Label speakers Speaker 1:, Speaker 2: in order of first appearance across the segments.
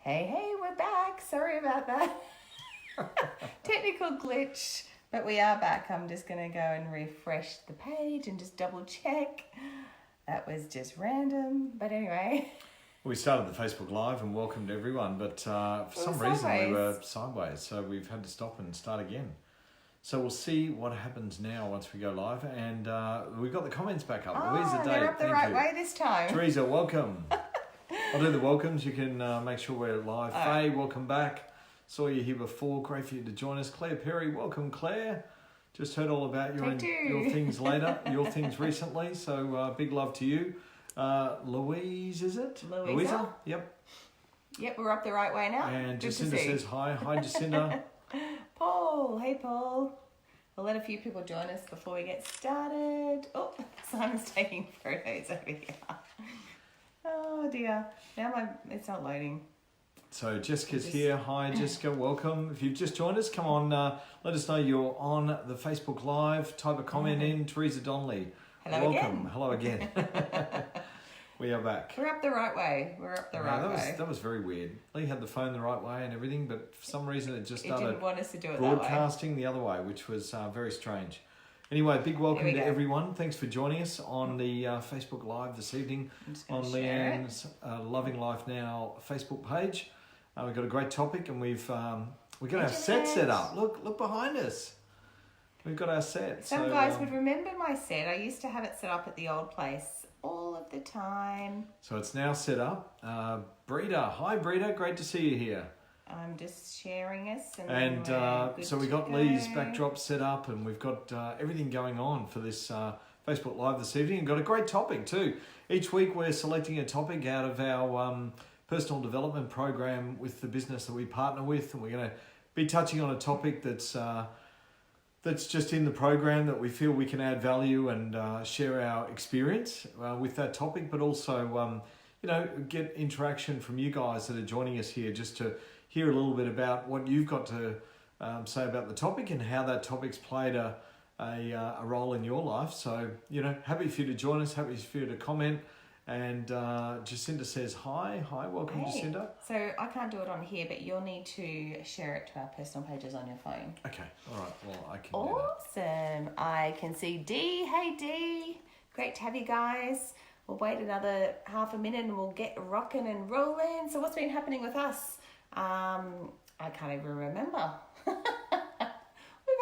Speaker 1: Hey, we're back. Sorry about that. Technical glitch, but we are back. I'm just going to go and refresh the page and just double check. That was just random, but anyway.
Speaker 2: We started the Facebook Live and welcomed everyone, but for some reason we were sideways, so we've had to stop and start again. So we'll see what happens now once we go live, and we've got the comments back up.
Speaker 1: Oh, they're up the right way this time.
Speaker 2: Teresa, welcome. I'll do the welcomes. You can make sure we're live. Faye, welcome back. Saw you here before. Great for you to join us. Claire Perry, welcome, Claire. Just heard all about your things later, your things recently. So big love to you. Louise, is it?
Speaker 1: Louisa?
Speaker 2: Yep,
Speaker 1: we're up the right way now.
Speaker 2: And Jacinda says hi. Hi, Jacinda.
Speaker 1: Paul, hey, Paul. I'll let a few people join us before we get started. Oh, Simon's taking photos over here. Oh dear, now it's not loading.
Speaker 2: So Jessica's here. Hi Jessica, welcome. If you've just joined us, come on, let us know you're on the Facebook Live. Type a comment in. Teresa Donnelly,
Speaker 1: welcome
Speaker 2: again. Hello again. We are back.
Speaker 1: We're up the right way.
Speaker 2: That was very weird. Lee had the phone the right way and everything, but for some reason it just started
Speaker 1: didn't want us to do it
Speaker 2: broadcasting the other way, which was very strange. Anyway, big welcome to everyone. Thanks for joining us on the Facebook Live this evening on Leanne's Loving Life Now Facebook page. We've got a great topic, and we've got our set set up. Look behind us. We've got our set.
Speaker 1: Some guys would remember my set. I used to have it set up at the old place all of the time.
Speaker 2: So it's now set up. Breeder, hi Breeder, great to see you here.
Speaker 1: I'm just sharing us.
Speaker 2: And so we got Lee's backdrop set up, and we've got everything going on for this Facebook Live this evening, and got a great topic too. Each week we're selecting a topic out of our personal development program with the business that we partner with, and we're going to be touching on a topic that's just in the program that we feel we can add value and share our experience with that topic, but also get interaction from you guys that are joining us here, just to hear a little bit about what you've got to say about the topic and how that topic's played a role in your life. So, happy for you to join us, happy for you to comment. And Jacinda says hi. Hi, welcome, Jacinda.
Speaker 1: So I can't do it on here, but you'll need to share it to our personal pages on your phone.
Speaker 2: Okay, all right. Well, I can
Speaker 1: Awesome. I can see Dee. Hey, Dee. Great to have you guys. We'll wait another half a minute and we'll get rocking and rolling. So what's been happening with us? I can't even remember. We've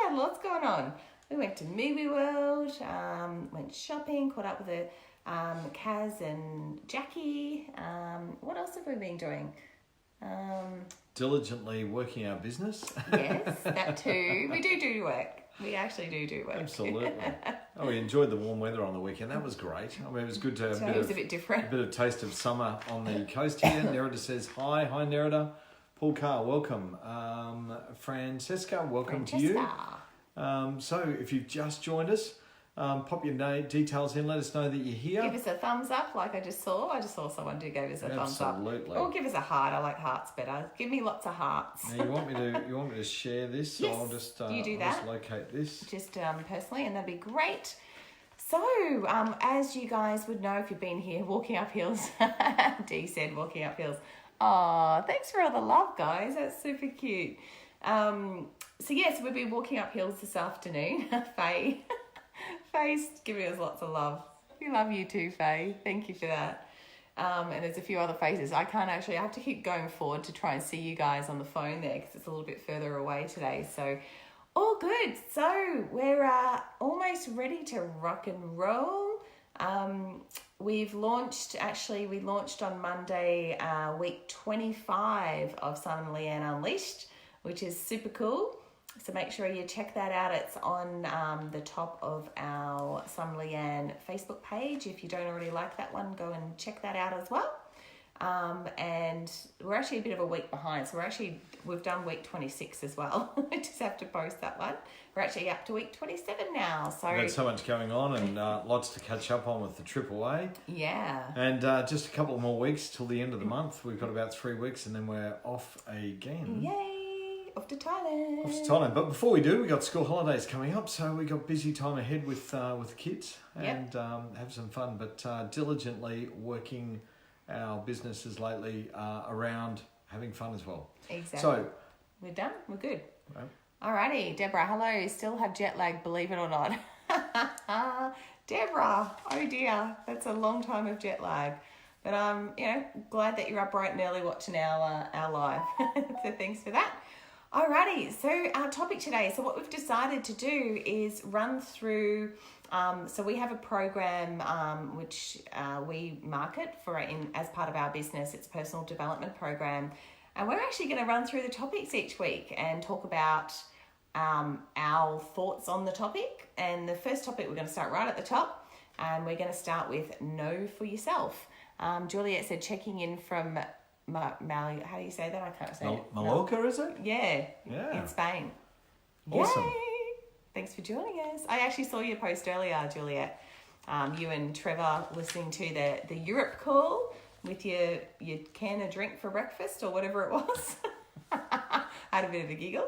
Speaker 1: had lots going on. We went to Movie World, went shopping, caught up with Kaz and Jackie. What else have we been doing?
Speaker 2: Diligently working our business.
Speaker 1: Yes, that too. We do work. We actually do work.
Speaker 2: Absolutely. We enjoyed the warm weather on the weekend. That was great. I mean, it was good to have
Speaker 1: a bit different.
Speaker 2: A bit of taste of summer on the coast here. Nerida says hi. Hi, Nerida. Paul Carr, welcome. Francesca, welcome to you. So if you've just joined us, pop your details in. Let us know that you're here.
Speaker 1: Give us a thumbs up, like I just saw. I just saw someone give us a thumbs up.
Speaker 2: Absolutely.
Speaker 1: Or give us a heart. I like hearts better. Give me lots of hearts.
Speaker 2: Now, you want me to share this?
Speaker 1: Yes.
Speaker 2: So I'll just
Speaker 1: do you do that?
Speaker 2: Just locate this.
Speaker 1: Just personally, and that'd be great. So, as you guys would know if you've been here, walking up hills. Dee said walking up hills. Oh, thanks for all the love, guys. That's super cute. So yes, we've been walking up hills this afternoon. Faye's giving us lots of love. We love you too, Faye. Thank you for that. And there's a few other faces. I have to keep going forward to try and see you guys on the phone there because it's a little bit further away today. So all good. So we're almost ready to rock and roll. We launched on Monday, week 25 of Simon and Leanne Unleashed, which is super cool. So make sure you check that out. It's on the top of our Simon and Leanne Facebook page. If you don't already like that one, go and check that out as well. And we're actually a bit of a week behind. So we've done week 26 as well. I just have to post that one. We're actually up to week 27 now. So
Speaker 2: we've got so much going on and lots to catch up on with the AAA.
Speaker 1: Yeah.
Speaker 2: And just a couple more weeks till the end of the month. We've got about 3 weeks and then we're off again.
Speaker 1: Yay. Off to
Speaker 2: Thailand. But before we do, we got school holidays coming up, so we got busy time ahead with the kids and have some fun. But diligently working our businesses lately around having fun as well.
Speaker 1: Exactly.
Speaker 2: So
Speaker 1: we're done. We're good.
Speaker 2: Right.
Speaker 1: Alrighty, Deborah. Hello. Still have jet lag, believe it or not. Deborah. Oh dear, that's a long time of jet lag. But glad that you're up bright and early watching our live. So thanks for that. Alrighty, so our topic today. So what we've decided to do is run through. So we have a program which we market as part of our business. It's a personal development program, and we're actually going to run through the topics each week and talk about our thoughts on the topic. And the first topic, we're going to start right at the top, and we're going to start with know for yourself. Juliet said checking in from Mali. How do you say that? I can't say it.
Speaker 2: Mallorca, is it?
Speaker 1: Yeah. In Spain.
Speaker 2: Awesome.
Speaker 1: Yay! Thanks for joining us. I actually saw your post earlier, Juliet. You and Trevor listening to the Europe call with your can of drink for breakfast or whatever it was. Had a bit of a giggle.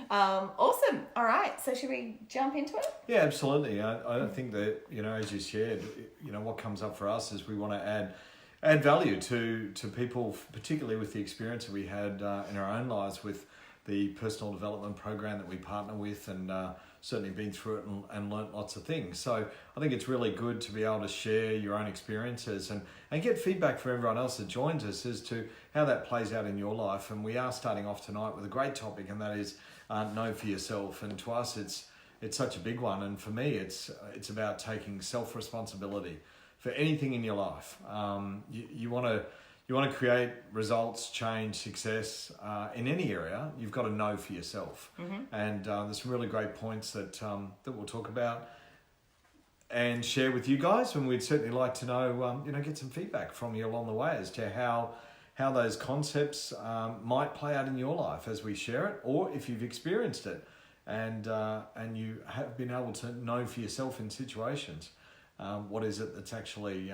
Speaker 1: Awesome. All right. So should we jump into it?
Speaker 2: Yeah, absolutely. I think that, as you shared, what comes up for us is we want to add value to people, particularly with the experience that we had in our own lives with the personal development program that we partner with, and certainly been through it and learnt lots of things. So I think it's really good to be able to share your own experiences and get feedback from everyone else that joins us as to how that plays out in your life. And we are starting off tonight with a great topic, and that is know for yourself. And to us, it's such a big one. And for me, it's about taking self-responsibility for anything in your life. You want to create results, change, success in any area. You've got to know for yourself. Mm-hmm. And there's some really great points that we'll talk about and share with you guys. And we'd certainly like to know, get some feedback from you along the way as to how those concepts might play out in your life as we share it, or if you've experienced it and you have been able to know for yourself in situations. What is it that's actually,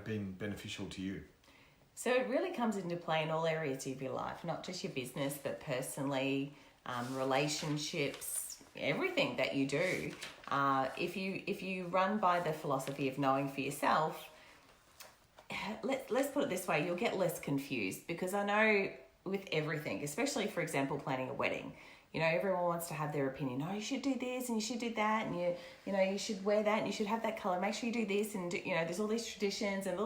Speaker 2: been beneficial to you?
Speaker 1: So it really comes into play in all areas of your life, not just your business, but personally, relationships, everything that you do. If you run by the philosophy of knowing for yourself, let's put it this way, you'll get less confused, because I know with everything, especially, for example, planning a wedding, everyone wants to have their opinion. Oh, you should do this and you should do that, and you should wear that and you should have that color. Make sure you do this, and there's all these traditions and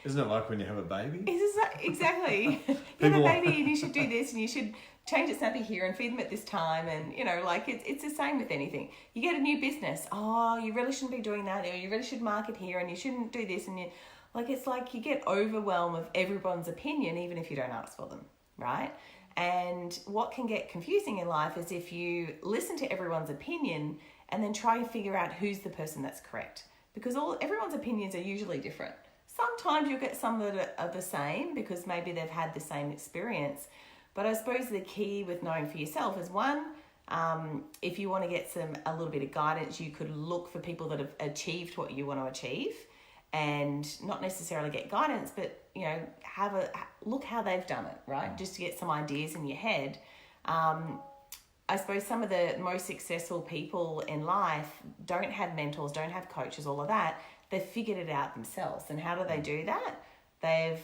Speaker 2: Isn't it like when you have a baby?
Speaker 1: Exactly. You have a baby and you should do this and you should change its nappy here and feed them at this time, and it's the same with anything. You get a new business. Oh, you really shouldn't be doing that, or you really should market here and you shouldn't do this, and it's like you get overwhelmed with everyone's opinion, even if you don't ask for them, right? And what can get confusing in life is if you listen to everyone's opinion and then try and figure out who's the person that's correct, because everyone's opinions are usually different. Sometimes you'll get some that are the same because maybe they've had the same experience. But I suppose the key with knowing for yourself is, one, if you want to get a little bit of guidance, you could look for people that have achieved what you want to achieve, and not necessarily get guidance, but have a look how they've done it, right? Just to get some ideas in your head. I suppose some of the most successful people in life don't have mentors, don't have coaches, all of that. They've figured it out themselves. And how do they do that? They've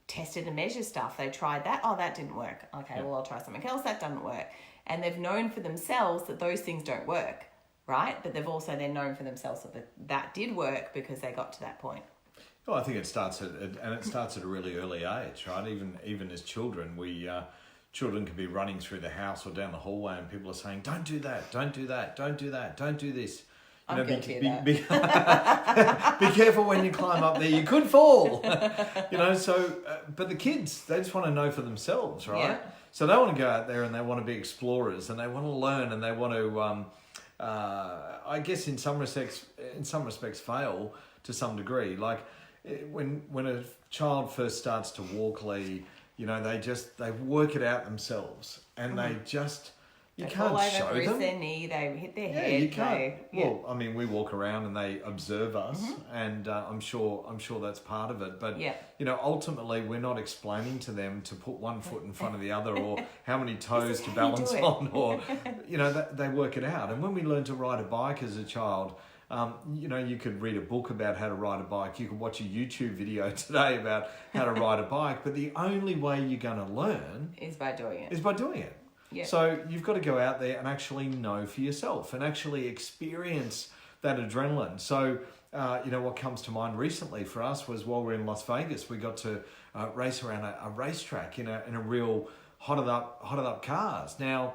Speaker 1: tested and measured stuff. They tried that. Oh, that didn't work. Okay, well, I'll try something else. That doesn't work. And they've known for themselves that those things don't work, right? But they've also then known for themselves that did work because they got to that point.
Speaker 2: Well, I think it starts at a really early age, right? Even as children, children can be running through the house or down the hallway, and people are saying, "Don't do that, don't do that, don't do that, don't do this."
Speaker 1: I'm guilty of that.
Speaker 2: Be careful when you climb up there; you could fall. So but the kids, they just want to know for themselves, right?
Speaker 1: Yeah.
Speaker 2: So they want to go out there and they want to be explorers, and they want to learn, and they want to, I guess, in some respects, fail to some degree. Like when a child first starts to walk, Lee, they work it out themselves, and they just. You can't show them. They bruise
Speaker 1: their knee, they hit their head.
Speaker 2: You can't. Well, I mean, we walk around and they observe us, and I'm sure that's part of it. But ultimately, we're not explaining to them to put one foot in front of the other, or how many toes to balance on, or they work it out. And when we learn to ride a bike as a child, You could read a book about how to ride a bike. You could watch a YouTube video today about how to ride a bike. But the only way you're going to learn
Speaker 1: is by doing it.
Speaker 2: Yeah. So you've got to go out there and actually know for yourself and actually experience that adrenaline. So, what comes to mind recently for us was while we were in Las Vegas, we got to race around a racetrack in a real hotted up cars. Now,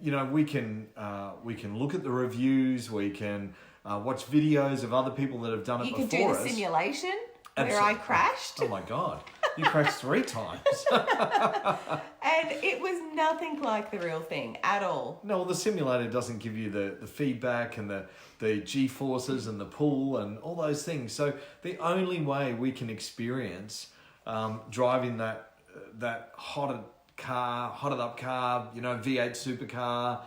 Speaker 2: we can look at the reviews, we can watch videes of other people that have done it before us.
Speaker 1: You can do the simulation where I crashed.
Speaker 2: Oh my God. You crashed 3 times.
Speaker 1: And it was nothing like the real thing at all.
Speaker 2: No, the simulator doesn't give you the feedback and the G-forces and the pull and all those things. So the only way we can experience driving that hotted up car, V8 supercar,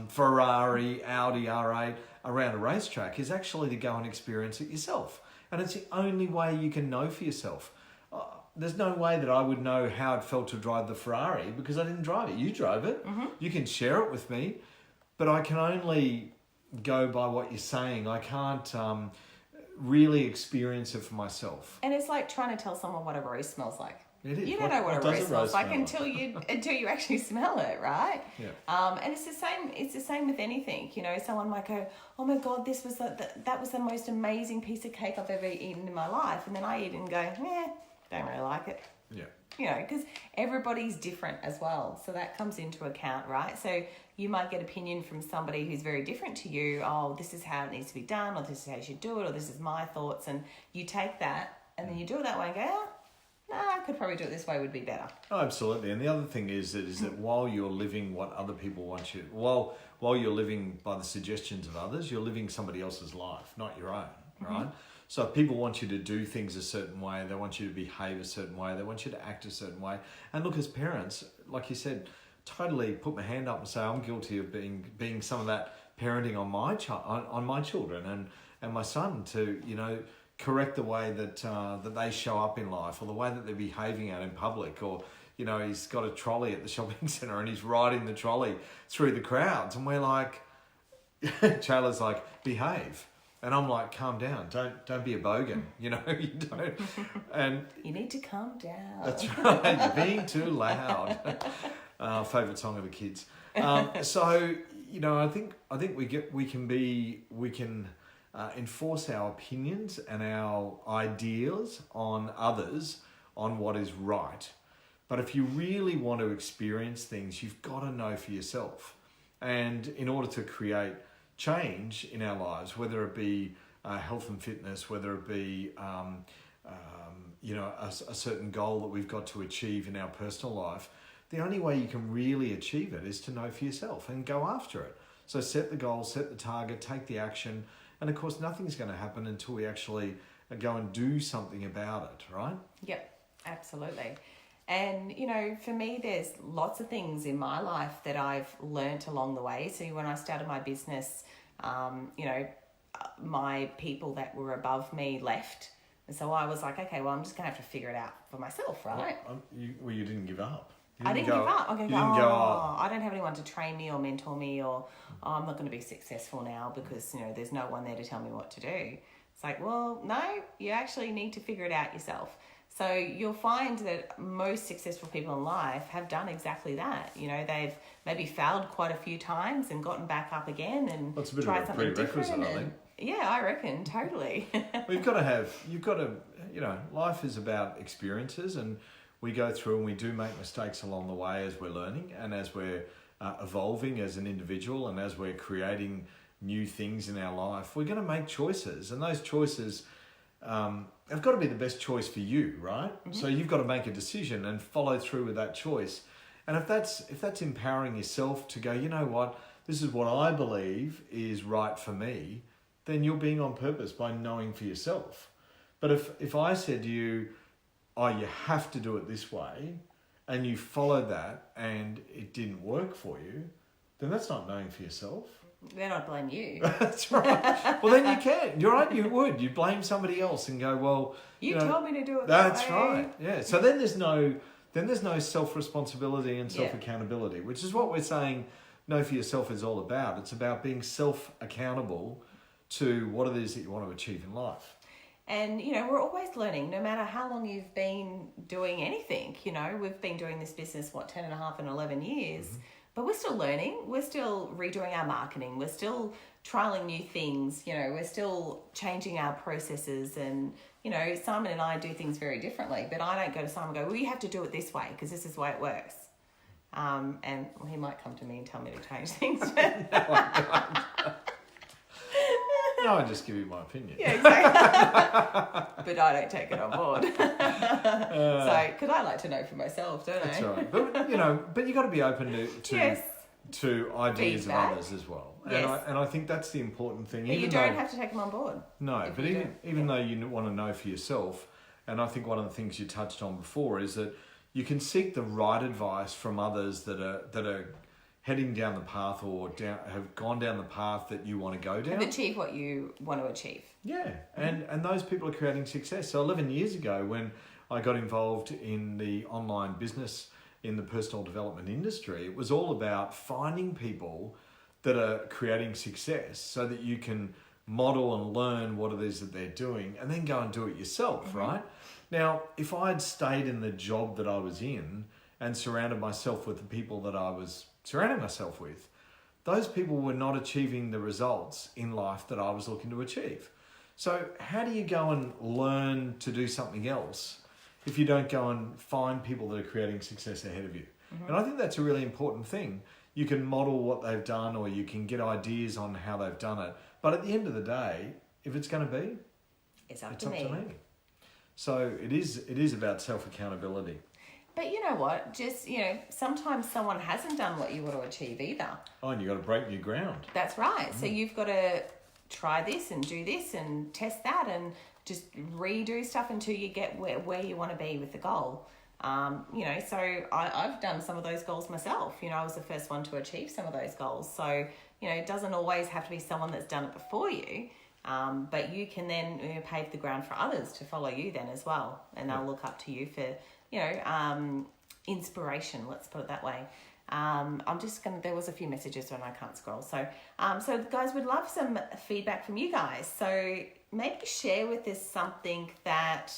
Speaker 2: Ferrari, Audi R8 around a racetrack is actually to go and experience it yourself. And it's the only way you can know for yourself. There's no way that I would know how it felt to drive the Ferrari because I didn't drive it. You drove it. Mm-hmm. You can share it with me, but I can only go by what you're saying. I can't really experience it for myself.
Speaker 1: And it's like trying to tell someone what a rose smells like.
Speaker 2: It is.
Speaker 1: You don't know what a rose smells like until you actually smell it, right?
Speaker 2: Yeah.
Speaker 1: And it's the same. It's the same with anything. Someone might go, "Oh my God, this was that was the most amazing piece of cake I've ever eaten in my life," and then I eat it and go, don't really like it.
Speaker 2: Yeah.
Speaker 1: Because everybody's different as well, so that comes into account, right? So you might get opinion from somebody who's very different to you. Oh, this is how it needs to be done, or this is how you should do it, or this is my thoughts, and you take that and then you do it that way and go, I could probably do it this way, would be better.
Speaker 2: Oh, absolutely. And the other thing is that while you're living what other people want you, while you're living by the suggestions of others, you're living somebody else's life, not your own, right? Mm-hmm. So if people want you to do things a certain way, they want you to behave a certain way, they want you to act a certain way. And look, as parents, like you said, totally put my hand up and say I'm guilty of being some of that parenting on my children and my son to, correct the way that they show up in life or the way that they're behaving out in public, or he's got a trolley at the shopping centre and he's riding the trolley through the crowds and we're like, Chayla's like, behave. And I'm like, calm down, don't be a bogan, you don't. And
Speaker 1: you need to calm down.
Speaker 2: That's right, you're being too loud. Favourite song of the kids. So, I think we can enforce our opinions and our ideas on others on what is right. But if you really want to experience things, you've got to know for yourself. And in order to create change in our lives, whether it be health and fitness, whether it be a certain goal that we've got to achieve in our personal life, the only way you can really achieve it is to know for yourself and go after it. So set the goal, set the target, take the action, and of course nothing's going to happen until we actually go and do something about it, right?
Speaker 1: Yep, absolutely. And, for me, there's lots of things in my life that I've learnt along the way. So when I started my business, my people that were above me left. And so I was like, okay, well, I'm just going to have to figure it out for myself, right?
Speaker 2: Well, you didn't give up.
Speaker 1: I didn't give up. I don't have anyone to train me or mentor me, or I'm not going to be successful now because, there's no one there to tell me what to do. It's like, well, no, you actually need to figure it out yourself. So you'll find that most successful people in life have done exactly that. They've maybe failed quite a few times and gotten back up again and tried something different. I think. Yeah, I reckon, totally. Life is about experiences, and we go through and we do make mistakes along the way as we're learning and as we're evolving as an individual and as we're creating new things in our life. We're going to make choices, and those choices have got to be the best choice for you, right? Mm-hmm. So you've got to make a decision and follow through with that choice. And if that's empowering yourself to go, you know what, this is what I believe is right for me, then you're being on purpose by knowing for yourself. But if I said to you, oh, you have to do it this way, and you followed that and it didn't work for you, then that's not knowing for yourself. Then I'd blame you.
Speaker 2: That's right. Well, then you can. You're right, you would. You'd blame somebody else and go, well...
Speaker 1: You told me to do it that way.
Speaker 2: That's right, yeah. So then there's no self-responsibility and self-accountability, which is what we're saying Know For Yourself is all about. It's about being self-accountable to what it is that you want to achieve in life.
Speaker 1: And, we're always learning, no matter how long you've been doing anything. We've been doing this business, 10 and a half and 11 years, but we're still learning. We're still redoing our marketing. We're still trialing new things. We're still changing our processes. And, Simon and I do things very differently, but I don't go to Simon and go, well, you have to do it this way because this is the way it works. And he might come to me and tell me to change things.
Speaker 2: No, I just give you my opinion.
Speaker 1: Yeah, exactly. But I don't take it on board. Because I like to know for myself, don't I?
Speaker 2: That's right. But you got to be open to
Speaker 1: yes.
Speaker 2: to ideas
Speaker 1: Feedback.
Speaker 2: of others as well.
Speaker 1: Yes.
Speaker 2: And I think that's the important thing.
Speaker 1: But you don't have to take them on board.
Speaker 2: No, but even though you want to know for yourself, and I think one of the things you touched on before is that you can seek the right advice from others that are heading down the path or have gone down the path that you want to go down.
Speaker 1: Have achieved what you want to achieve.
Speaker 2: Yeah, and those people are creating success. So 11 years ago when I got involved in the online business in the personal development industry, it was all about finding people that are creating success so that you can model and learn what it is that they're doing and then go and do it yourself, right? Now, if I'd stayed in the job that I was in and surrounded myself with the people that I was surrounding myself with, those people were not achieving the results in life that I was looking to achieve. So how do you go and learn to do something else if you don't go and find people that are creating success ahead of you? And I think that's a really important thing. You can model what they've done or you can get ideas on how they've done it. But at the end of the day, if it's going to be,
Speaker 1: It's up
Speaker 2: it's
Speaker 1: to
Speaker 2: up
Speaker 1: me.
Speaker 2: to me. So it is about self-accountability.
Speaker 1: But you know what? Just, sometimes someone hasn't done what you want to achieve either.
Speaker 2: Oh, and you've got to break new ground.
Speaker 1: That's right. So you've got to try this and do this and test that and just redo stuff until you get where you want to be with the goal. So I've done some of those goals myself. I was the first one to achieve some of those goals. So, it doesn't always have to be someone that's done it before you. But you can then pave the ground for others to follow you then as well. And they'll look up to you for, inspiration, let's put it that way. There was a few messages when I can't scroll. So guys, we'd love some feedback from you guys. So maybe share with us something that,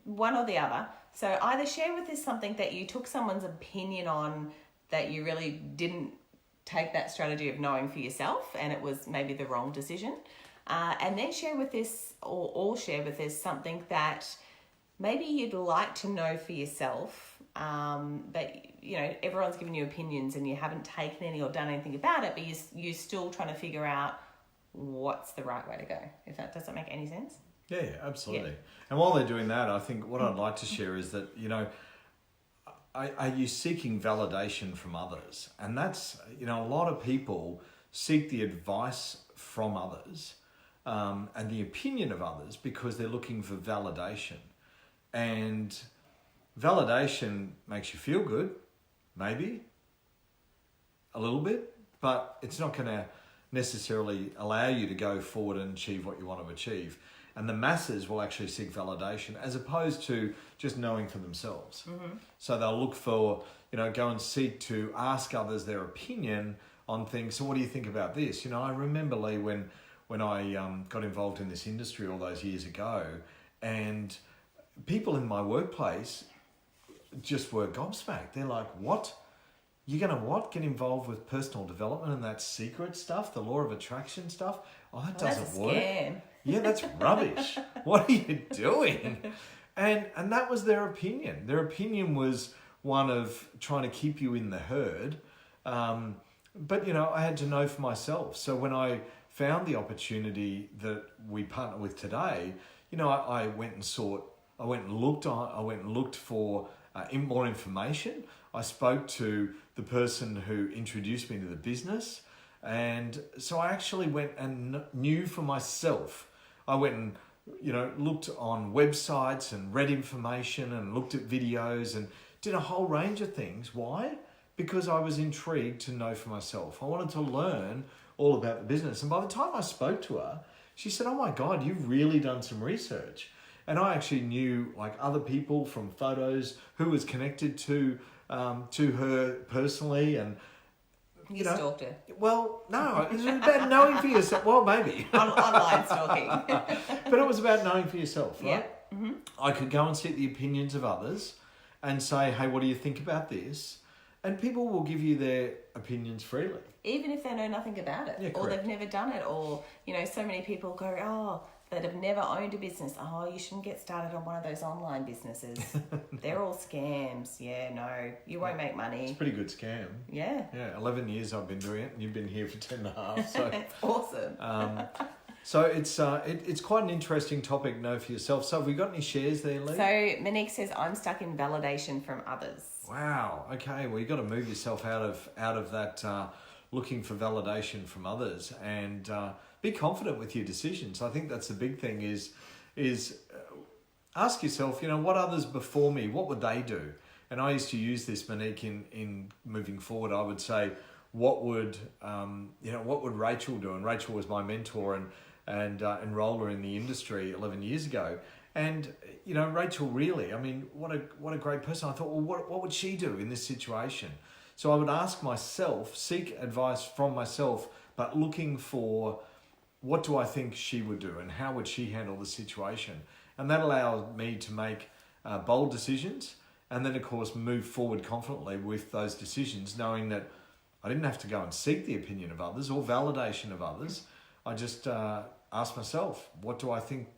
Speaker 1: one or the other. So either share with us something that you took someone's opinion on that you really didn't take that strategy of knowing for yourself and it was maybe the wrong decision. And then share with us or share with us something that maybe you'd like to know for yourself, but everyone's given you opinions and you haven't taken any or done anything about it, but you're still trying to figure out what's the right way to go, if that doesn't make any sense.
Speaker 2: Yeah, absolutely. Yeah. And while they're doing that, I think what I'd like to share is that, are you seeking validation from others? And that's, a lot of people seek the advice from others and the opinion of others because they're looking for validation. And validation makes you feel good, maybe, a little bit, but it's not going to necessarily allow you to go forward and achieve what you want to achieve. And the masses will actually seek validation as opposed to just knowing for themselves. So they'll look for, go and seek to ask others their opinion on things. So what do you think about this? I remember, Lee, when I got involved in this industry all those years ago, and people in my workplace just were gobsmacked. They're like, what? You're going to get involved with personal development and that secret stuff, the law of attraction stuff? Oh, that doesn't work.
Speaker 1: Scam.
Speaker 2: Yeah, that's rubbish. What are you doing? And that was their opinion. Their opinion was one of trying to keep you in the herd. But, I had to know for myself. So when I found the opportunity that we partner with today, I went and looked for more information. I spoke to the person who introduced me to the business. And so I actually went and knew for myself. I went and, looked on websites and read information and looked at videos and did a whole range of things. Why? Because I was intrigued to know for myself. I wanted to learn all about the business. And by the time I spoke to her, she said, oh my God, you've really done some research. And I actually knew other people from photos who was connected to her personally. And
Speaker 1: You stalked her.
Speaker 2: Well, no, it was about knowing for yourself. Well, maybe.
Speaker 1: Online stalking.
Speaker 2: But it was about knowing for yourself, right?
Speaker 1: Yeah. Mm-hmm.
Speaker 2: I could go and seek the opinions of others and say, hey, what do you think about this? And people will give you their opinions freely.
Speaker 1: Even if they know nothing about it.
Speaker 2: Yeah,
Speaker 1: or
Speaker 2: correct.
Speaker 1: they've never done it. Or, so many people go, that have never owned a business. Oh, you shouldn't get started on one of those online businesses. They're all scams. Yeah, no, you won't make money.
Speaker 2: It's a pretty good scam.
Speaker 1: Yeah.
Speaker 2: Yeah, 11 years I've been doing it, and you've been here for 10 and a half. So,
Speaker 1: it's awesome.
Speaker 2: So it's quite an interesting topic, know for yourself. So have we got any shares there, Lee?
Speaker 1: So Monique says, I'm stuck in validation from others.
Speaker 2: Wow. Okay. Well, you've got to move yourself out of that looking for validation from others and be confident with your decisions. I think that's the big thing is ask yourself, what others before me, what would they do? And I used to use this, Monique, in moving forward. I would say, what would Rachel do? And Rachel was my mentor and enroller in the industry 11 years ago. And, Rachel really, what a great person. I thought, well, what would she do in this situation? So I would ask myself, seek advice from myself, but looking for what do I think she would do and how would she handle the situation? And that allowed me to make bold decisions and then, of course, move forward confidently with those decisions, knowing that I didn't have to go and seek the opinion of others or validation of others. I just asked myself, what do I think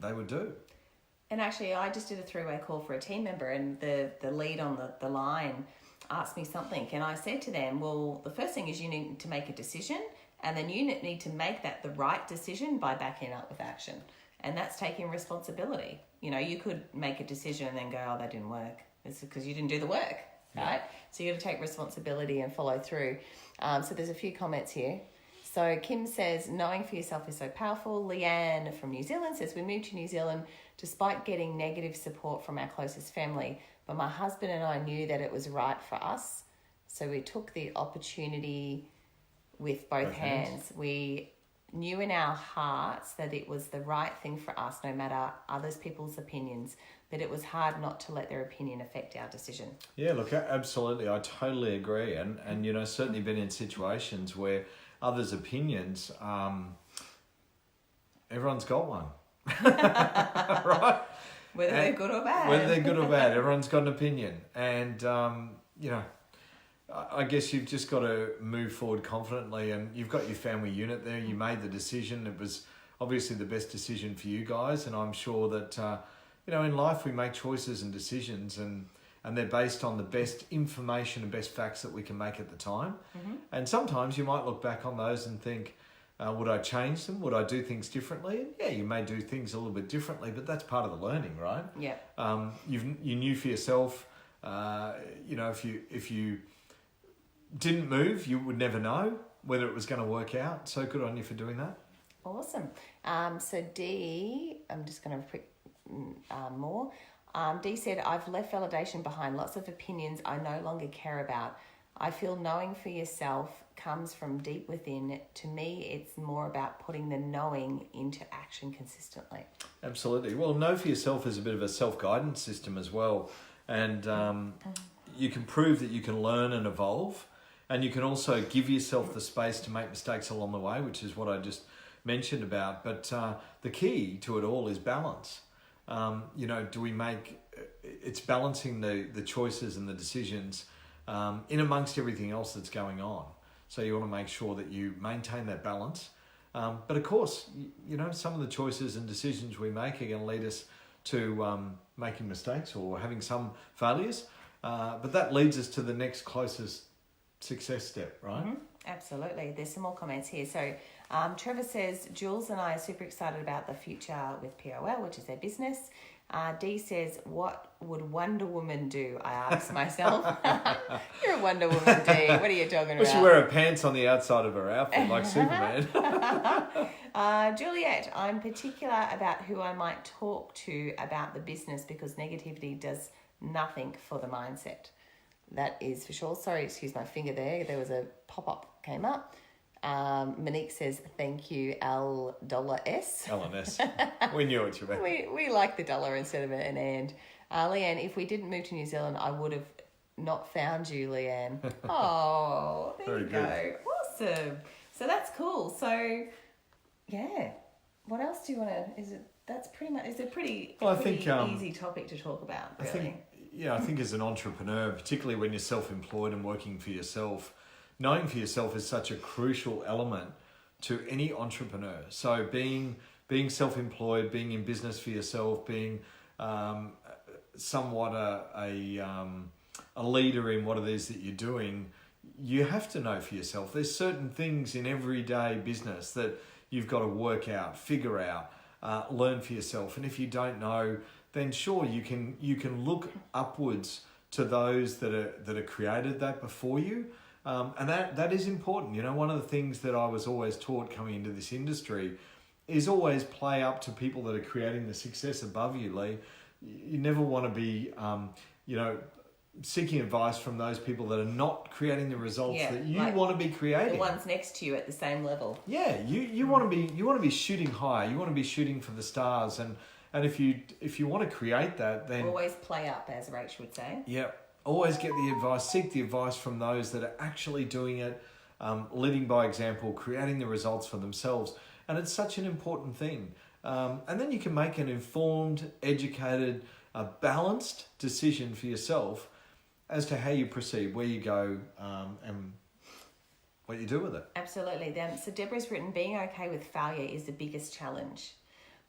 Speaker 2: they would do?
Speaker 1: And actually, I just did a three-way call for a team member, and the lead on the line asked me something. And I said to them, well, the first thing is you need to make a decision, and then you need to make that the right decision by backing up with action. And that's taking responsibility. You could make a decision and then go, that didn't work. It's because you didn't do the work, right? So you got to take responsibility and follow through. So there's a few comments here. So Kim says, knowing for yourself is so powerful. Leanne from New Zealand says, we moved to New Zealand despite getting negative support from our closest family. But my husband and I knew that it was right for us. So we took the opportunity with both hands. We knew in our hearts that it was the right thing for us, no matter others people's opinions. But it was hard not to let their opinion affect our decision. Yeah,
Speaker 2: look, absolutely. I totally agree. And certainly been in situations where others' opinions, everyone's got one. Right?
Speaker 1: Whether they're good or bad.
Speaker 2: Whether they're good or bad, everyone's got an opinion. And, I guess you've just got to move forward confidently, and you've got your family unit there. You made the decision. It was obviously the best decision for you guys. And I'm sure that, in life we make choices and decisions and they're based on the best information and best facts that we can make at the time. Mm-hmm. And sometimes you might look back on those and think, would I change them? Would I do things differently? And yeah, you may do things a little bit differently, but that's part of the learning, right?
Speaker 1: Yeah.
Speaker 2: You knew for yourself, if you didn't move, you would never know whether it was going to work out. So good on you for doing that.
Speaker 1: Awesome. So D, I'm just going to pick more. D said, I've left validation behind, lots of opinions I no longer care about. I feel knowing for yourself comes from deep within. To me, it's more about putting the knowing into action consistently.
Speaker 2: Absolutely. Well, know for yourself is a bit of a self-guidance system as well. And you can prove that you can learn and evolve. And you can also give yourself the space to make mistakes along the way, which is what I just mentioned about. But the key to it all is balance. It's balancing the choices and the decisions in amongst everything else that's going on. So you want to make sure that you maintain that balance. But of course, some of the choices and decisions we make are going to lead us to making mistakes or having some failures. But that leads us to the next closest success step, right?
Speaker 1: Mm-hmm. Absolutely. There's some more comments here. So Trevor says, Jules and I are super excited about the future with POL, which is their business. D says, what would Wonder Woman do? I ask myself. You're a Wonder Woman, D. What are you talking about?
Speaker 2: Well, she wear her pants on the outside of her outfit like Superman.
Speaker 1: Juliet, I'm particular about who I might talk to about the business because negativity does nothing for the mindset. That is for sure. Sorry, excuse my finger there. There was a pop-up came up. Monique says, thank you, $LS.
Speaker 2: LNS. We knew what you meant.
Speaker 1: We like the dollar instead of an and. Leanne, if we didn't move to New Zealand, I would have not found you, Leanne. Oh, there
Speaker 2: Very
Speaker 1: you
Speaker 2: good.
Speaker 1: go. Awesome. So that's cool. So, yeah. What else do you want to? Is it a pretty easy topic to talk about? Really.
Speaker 2: I think as an entrepreneur, particularly when you're self-employed and working for yourself, knowing for yourself is such a crucial element to any entrepreneur. So being self-employed, being in business for yourself, being somewhat a leader in what it is that you're doing, you have to know for yourself. There's certain things in everyday business that you've got to work out, figure out, learn for yourself. And if you don't know, then sure, you can look upwards to those that are created that before you. And that is important. You know, one of the things that I was always taught coming into this industry is always play up to people that are creating the success above you, Lee. You never want to be, seeking advice from those people that are not creating the results that you want to be creating.
Speaker 1: The ones next to you at the same level.
Speaker 2: Yeah, you want to be shooting high. You want to be shooting for the stars, and if you want to create that, then
Speaker 1: always play up, as Rach would say.
Speaker 2: Yeah, always get the advice. Seek the advice from those that are actually doing it, leading by example, creating the results for themselves, and it's such an important thing. And then you can make an informed, educated, balanced decision for yourself as to how you proceed, where you go, and what you do with it.
Speaker 1: Absolutely. So Deborah's written, being okay with failure is the biggest challenge.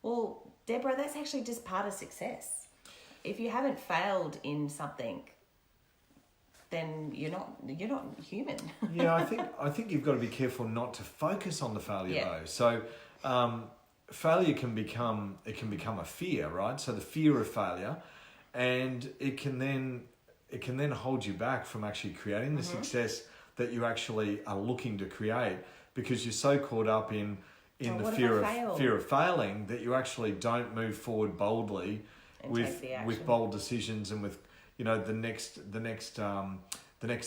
Speaker 1: Well, Deborah, that's actually just part of success. If you haven't failed in something, then you're not human.
Speaker 2: Yeah, I think you've got to be careful not to focus on the failure though. So failure can become a fear, right? So the fear of failure, and it can then hold you back from actually creating the success that you actually are looking to create, because you're so caught up in the fear of failing that you actually don't move forward boldly and with bold decisions and with the next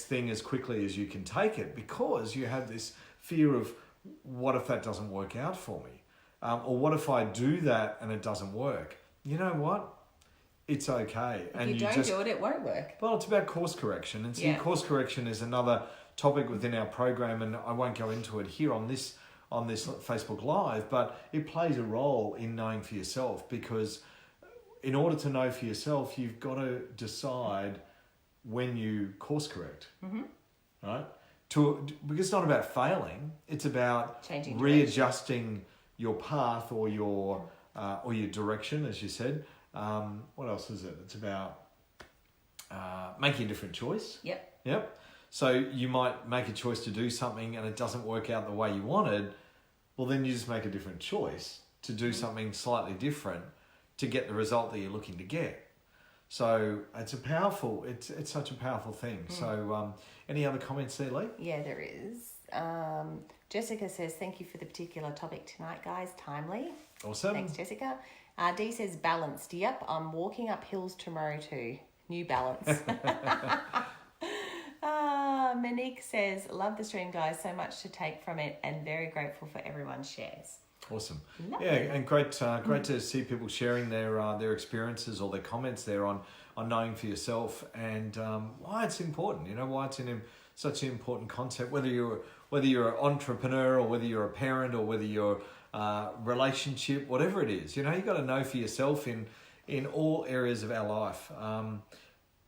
Speaker 2: thing as quickly as you can take it, because you have this fear of, what if that doesn't work out for me, or what if I do that and it doesn't work? You know what? It's okay.
Speaker 1: If you don't do it, it won't work.
Speaker 2: Well, it's about course correction. And see, course correction is another topic within our program, and I won't go into it here on this Facebook Live, but it plays a role in knowing for yourself, because in order to know for yourself, you've got to decide when you course correct, right? Because it's not about failing, it's about readjusting your path or your direction, as you said. What else is it? It's about making a different choice. Yep. So you might make a choice to do something and it doesn't work out the way you wanted. Well, then you just make a different choice to do something slightly different to get the result that you're looking to get. So it's such a powerful thing. So any other comments there, Lee?
Speaker 1: Yeah, there is. Jessica says, thank you for the particular topic tonight, guys. Timely.
Speaker 2: Awesome.
Speaker 1: Thanks, Jessica. Dee says, balanced. Yep, I'm walking up hills tomorrow too. New balance. Monique says, love the stream, guys. So much to take from it and very grateful for everyone's shares.
Speaker 2: Awesome.
Speaker 1: Lovely.
Speaker 2: Yeah, and great to see people sharing their experiences or their comments there on knowing for yourself, and why it's important. You know, why it's such an important concept. Whether you're an entrepreneur or whether you're a parent or whether you're relationship, whatever it is, you got to know for yourself in all areas of our life.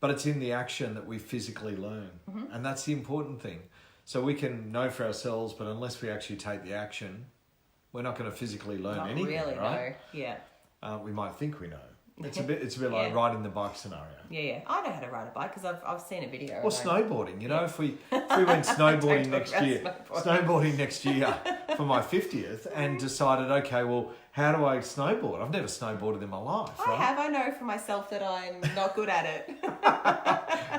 Speaker 2: But it's in the action that we physically learn, and that's the important thing. So we can know for ourselves, but unless we actually take the action, we're not going to physically learn anything, really, right?
Speaker 1: No. Yeah.
Speaker 2: We might think we know. It's a bit like riding the bike scenario.
Speaker 1: Yeah. I know how to ride a bike because I've seen a video.
Speaker 2: Or snowboarding. If we went snowboarding next year for my 50th and decided, okay, well, how do I snowboard? I've never snowboarded in my life.
Speaker 1: I have. I know for myself that I'm not good at it.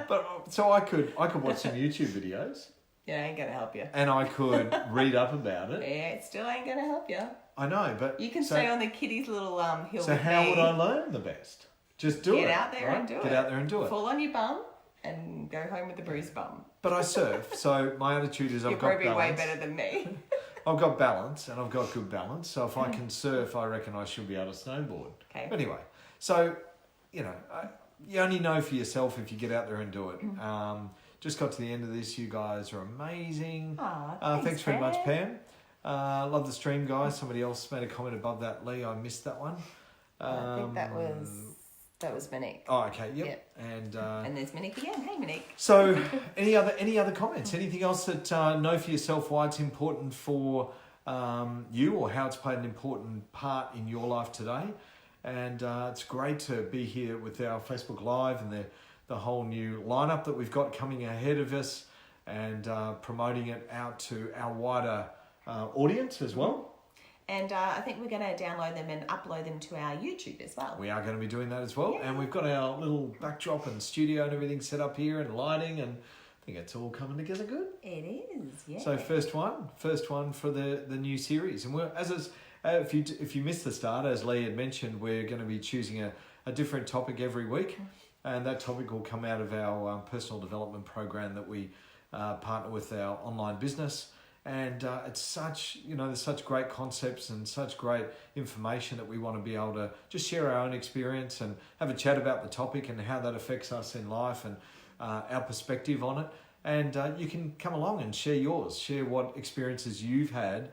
Speaker 2: But so I could watch some YouTube videos.
Speaker 1: Yeah, ain't gonna help you.
Speaker 2: And I could read up about it.
Speaker 1: Yeah, it still ain't gonna help you.
Speaker 2: I know, but
Speaker 1: you can stay on the kiddies' little hill.
Speaker 2: So how would I learn the best? Just do it.
Speaker 1: Get out there and do it.
Speaker 2: Get out there and do it.
Speaker 1: Fall on your bum and go home with a bruised bum.
Speaker 2: But I surf, so my attitude is I've got balance.
Speaker 1: You're probably way better than me.
Speaker 2: I've got balance, and I've got good balance. So if I can surf, I reckon I should be able to snowboard.
Speaker 1: Okay.
Speaker 2: But anyway, so you only know for yourself if you get out there and do it. Just got to the end of this. You guys are amazing. Thanks very much, Pam. Love the stream, guys. Somebody else made a comment above that. Lee, I missed that one.
Speaker 1: I think that was Monique.
Speaker 2: Oh, okay. Yep.
Speaker 1: And there's Monique again. Hey, Monique.
Speaker 2: So, any other comments? Anything else that know for yourself why it's important for you, or how it's played an important part in your life today? And it's great to be here with our Facebook Live and the whole new lineup that we've got coming ahead of us, and promoting it out to our wider audience as well. And
Speaker 1: I think we're going to download them and upload them to our YouTube as well.
Speaker 2: We are going to be doing that as well. Yeah. And we've got our little backdrop and studio and everything set up here, and lighting, and I think it's all coming together good.
Speaker 1: It is, yeah.
Speaker 2: So first one for the new series. And we're, if you missed the start, as Lee had mentioned, we're going to be choosing a different topic every week. And that topic will come out of our personal development program that we partner with our online business. And it's such, there's such great concepts and such great information that we want to be able to just share our own experience and have a chat about the topic and how that affects us in life, and our perspective on it. And you can come along and share yours, share what experiences you've had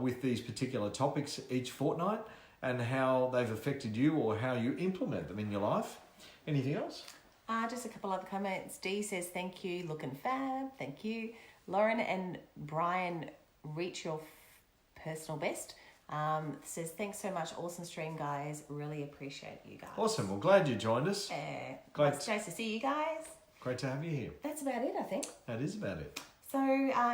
Speaker 2: with these particular topics each fortnight, and how they've affected you or how you implement them in your life. Anything else?
Speaker 1: Just a couple other comments. Dee says, thank you, looking fab. Thank you. Lauren and Brian, reach your personal best. Says, thanks so much. Awesome stream, guys. Really appreciate you guys.
Speaker 2: Awesome. Well, glad you joined us.
Speaker 1: Great. It's nice to see you guys.
Speaker 2: Great to have you here.
Speaker 1: That's about it, I think.
Speaker 2: That is about it.
Speaker 1: So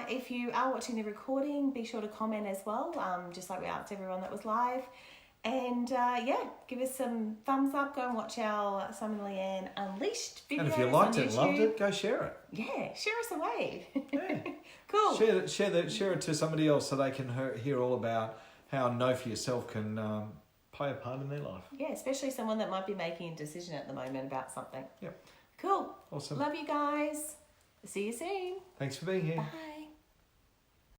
Speaker 1: if you are watching the recording, be sure to comment as well, just like we asked everyone that was live. And give us some thumbs up. Go and watch our Simon and Leanne Unleashed videos.
Speaker 2: And if you liked it and loved it, go share it.
Speaker 1: Yeah, share us away.
Speaker 2: Yeah.
Speaker 1: Cool.
Speaker 2: Share it to somebody else so they can hear all about how know for yourself can play a part in their life.
Speaker 1: Yeah, especially someone that might be making a decision at the moment about something.
Speaker 2: Yep.
Speaker 1: Cool.
Speaker 2: Awesome.
Speaker 1: Love you guys. See you soon.
Speaker 2: Thanks for being here.
Speaker 1: Bye.